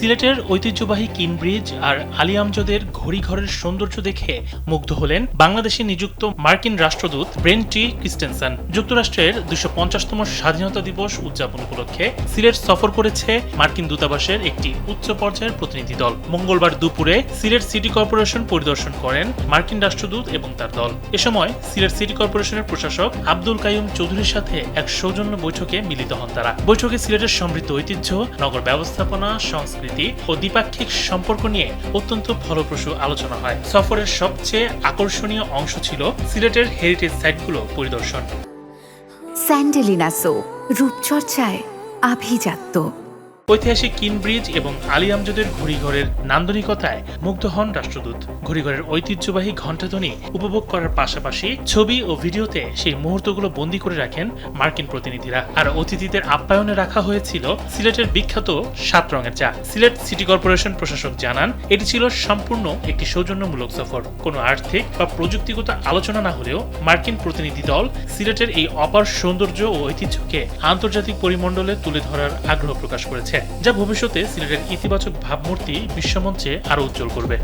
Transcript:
সিলেটের ঐতিহ্যবাহী কিন ব্রিজ আর আলী আমজদের ঘড়িঘরের সৌন্দর্য দেখে মুগ্ধ হলেন বাংলাদেশে নিযুক্ত মার্কিন রাষ্ট্রদূত ব্রেন্ট টি ক্রিস্টেনসেন। যুক্তরাষ্ট্রের ২৫০তম স্বাধীনতা দিবস উদযাপন উপলক্ষে সিলেট সফর করেছে মার্কিন দূতাবাসের একটি উচ্চ পর্যায়ের প্রতিনিধি দল। মঙ্গলবার দুপুরে সিলেট সিটি কর্পোরেশন পরিদর্শন করেন মার্কিন রাষ্ট্রদূত এবং তার দল। এ সময় সিলেট সিটি কর্পোরেশনের প্রশাসক আব্দুল কাইয়ুম চৌধুরীর সাথে এক সৌজন্য বৈঠকে মিলিত হন তারা। বৈঠকে সিলেটের সমৃদ্ধ ঐতিহ্য, নগর ব্যবস্থাপনা, সংস্কৃতি ও দ্বিপাক্ষিক সম্পর্ক নিয়ে অত্যন্ত ফলপ্রসূ আলোচনা হয়। সফরের সবচেয়ে আকর্ষণীয় অংশ ছিল সিলেটের হেরিটেজ সাইটগুলো পরিদর্শন। স্যান্ডেলিনা সো, রূপচর্চায় আভিজাত্য। ঐতিহাসিক কিন ব্রিজ এবং আলী আমজদের ঘড়িঘরের নান্দনিকতায় মুগ্ধ হন রাষ্ট্রদূত। ঘড়িঘরের ঐতিহ্যবাহী ঘণ্টাধ্বনি উপভোগ করার পাশাপাশি ছবি ও ভিডিওতে সেই মুহূর্তগুলো বন্দী করে রাখেন মার্কিন প্রতিনিধিরা। আর অতিথিদের আপ্যায়নে রাখা হয়েছিল সিলেটের বিখ্যাত ৭ রঙের চা। সিলেট সিটি কর্পোরেশন প্রশাসক জানান, এটি ছিল সম্পূর্ণ একটি সৌজন্যমূলক সফর। কোনো আর্থিক বা প্রযুক্তিগত আলোচনা না হলেও মার্কিন প্রতিনিধি দল সিলেটের এই অপার সৌন্দর্য ও ঐতিহ্যকে আন্তর্জাতিক পরিমণ্ডলে তুলে ধরার আগ্রহ প্রকাশ করেছে, যা ভবিষ্যতে সিলেটের ইতিবাচক ভাবমূর্তি বিশ্বমঞ্চে আরও উজ্জ্বল করবে।